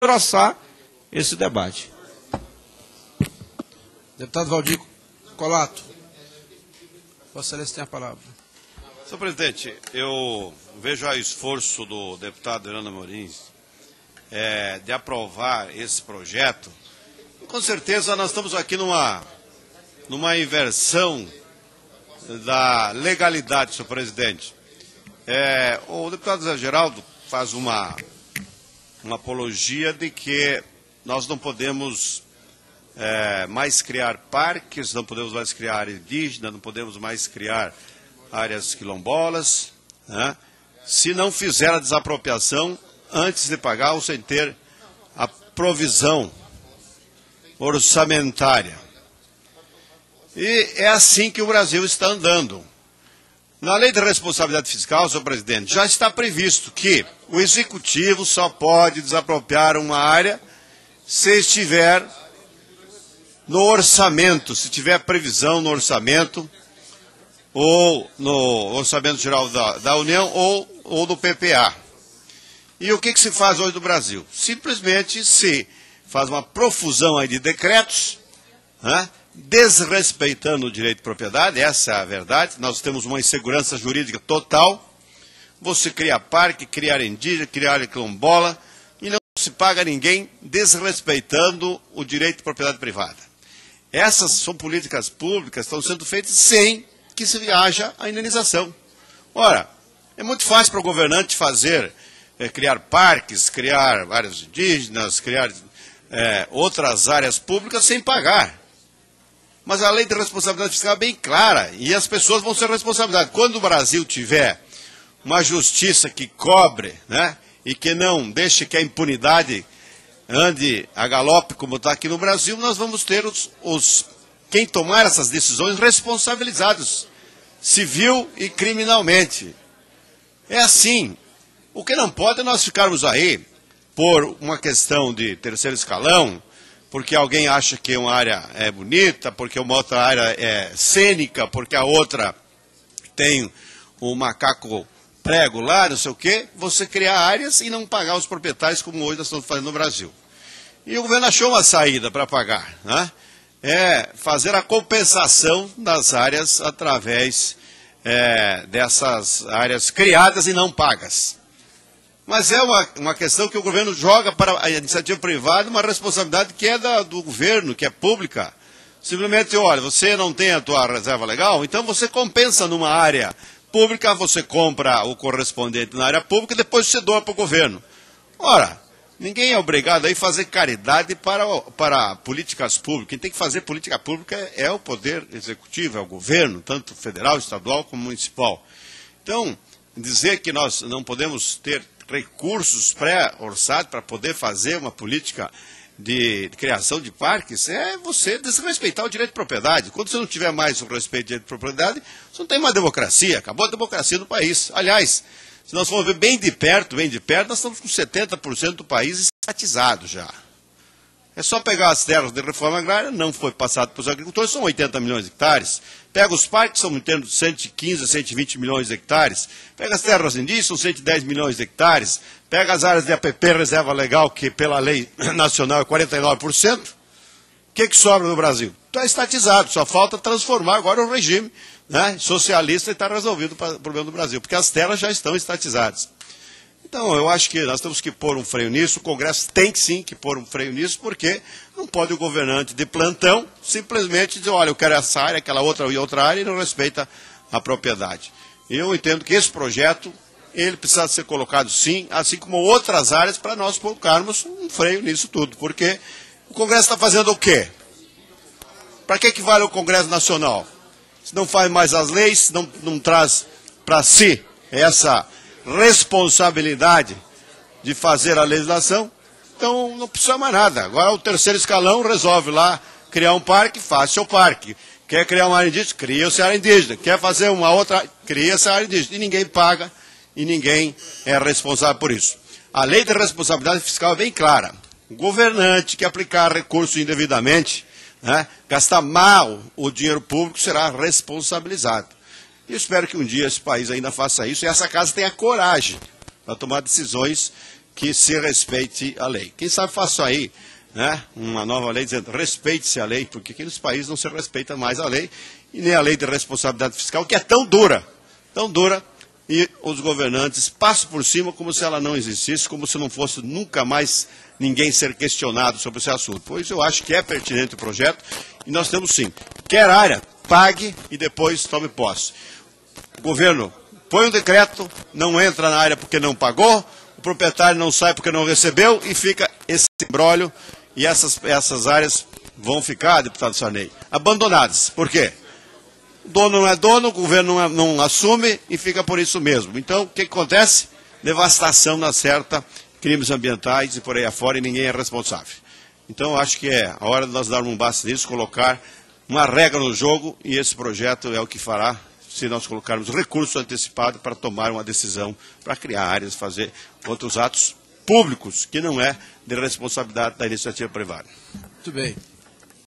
engrossar esse debate. Deputado Valdir Colato. Vossa Excelência tem a palavra. Senhor presidente, eu vejo o esforço do deputado Hernando Amorim de aprovar esse projeto. E, com certeza nós estamos aqui numa inversão da legalidade, senhor presidente. O deputado Zé Geraldo faz uma apologia de que nós não podemos mais criar parques, não podemos mais criar área indígena, não podemos mais criar áreas quilombolas, né, se não fizer a desapropriação antes de pagar ou sem ter a provisão orçamentária. E é assim que o Brasil está andando. Na lei de responsabilidade fiscal, senhor presidente, já está previsto que o executivo só pode desapropriar uma área se estiver no orçamento, se tiver previsão no orçamento, ou no Orçamento Geral da União, ou no PPA. E o que se faz hoje no Brasil? Simplesmente se faz uma profusão aí de decretos, né, desrespeitando o direito de propriedade, essa é a verdade. Nós temos uma insegurança jurídica total. Você cria parque, cria área indígena, cria área quilombola, e não se paga ninguém desrespeitando o direito de propriedade privada. Essas são políticas públicas que estão sendo feitas sem que se haja a indenização. Ora, é muito fácil para o governante criar parques, criar áreas indígenas, criar outras áreas públicas sem pagar. Mas a lei de responsabilidade fiscal é bem clara e as pessoas vão ser responsabilizadas. Quando o Brasil tiver uma justiça que cobre, né, e que não deixe que a impunidade ande a galope como está aqui no Brasil, nós vamos ter quem tomar essas decisões responsabilizados, civil e criminalmente. É assim. O que não pode é nós ficarmos aí por uma questão de terceiro escalão, porque alguém acha que uma área é bonita, porque uma outra área é cênica, porque a outra tem um macaco prego lá, não sei o quê, você criar áreas e não pagar os proprietários como hoje nós estamos fazendo no Brasil. E o governo achou uma saída para pagar, né? É fazer a compensação das áreas através dessas áreas criadas e não pagas. Mas é uma questão que o governo joga para a iniciativa privada, uma responsabilidade que é do governo, que é pública. Simplesmente, olha, você não tem a tua reserva legal, então você compensa numa área pública, você compra o correspondente na área pública e depois você doa para o governo. Ora, ninguém é obrigado a fazer caridade para políticas públicas. Quem tem que fazer política pública é o poder executivo, é o governo, tanto federal, estadual como municipal. Então, dizer que nós não podemos ter recursos pré-orçados para poder fazer uma política de criação de parques é você desrespeitar o direito de propriedade. Quando você não tiver mais o respeito ao direito de propriedade, você não tem mais democracia. Acabou a democracia no país. Aliás, se nós formos ver bem de perto, nós estamos com 70% do país estatizado já. É só pegar as terras de reforma agrária, não foi passado para os agricultores, são 80 milhões de hectares. Pega os parques, são em torno de 115 a 120 milhões de hectares. Pega as terras indígenas, são 110 milhões de hectares. Pega as áreas de APP, reserva legal, que pela lei nacional é 49%. O que sobra no Brasil? Está estatizado, só falta transformar agora o regime, né, socialista e está resolvido o problema do Brasil, porque as terras já estão estatizadas. Então, eu acho que nós temos que pôr um freio nisso, o Congresso tem sim que pôr um freio nisso, porque não pode o governante de plantão simplesmente dizer, olha, eu quero essa área, aquela outra e outra área, e não respeita a propriedade. Eu entendo que esse projeto, ele precisa ser colocado sim, assim como outras áreas, para nós colocarmos um freio nisso tudo, porque o Congresso está fazendo o quê? Para que vale o Congresso Nacional? Se não faz mais as leis, não traz para si essa responsabilidade de fazer a legislação, então não precisa mais nada. Agora o terceiro escalão resolve lá criar um parque, faz seu parque. Quer criar uma área indígena, cria essa área indígena. Quer fazer uma outra, cria essa área indígena. E ninguém paga e ninguém é responsável por isso. A lei de responsabilidade fiscal é bem clara. O governante que aplicar recurso indevidamente, né, gastar mal o dinheiro público, será responsabilizado. E eu espero que um dia esse país ainda faça isso e essa casa tenha coragem para tomar decisões que se respeite a lei. Quem sabe faça aí, né, uma nova lei dizendo respeite-se a lei, porque aqui nos países não se respeita mais a lei, e nem a lei de responsabilidade fiscal, que é tão dura, e os governantes passam por cima como se ela não existisse, como se não fosse nunca mais ninguém ser questionado sobre esse assunto. Pois eu acho que é pertinente o projeto, e nós temos sim, quer área, pague e depois tome posse. O governo põe um decreto, não entra na área porque não pagou, o proprietário não sai porque não recebeu, e fica esse imbróglio, e essas áreas vão ficar, deputado Sarney, abandonadas. Por quê? O dono não é dono, o governo não assume e fica por isso mesmo. Então, o que acontece? Devastação na certa, crimes ambientais e por aí afora, e ninguém é responsável. Então, acho que é a hora de nós darmos um basta nisso, colocar uma regra no jogo, e esse projeto é o que fará se nós colocarmos recurso antecipado para tomar uma decisão, para criar áreas, fazer outros atos públicos, que não é de responsabilidade da iniciativa privada. Muito bem.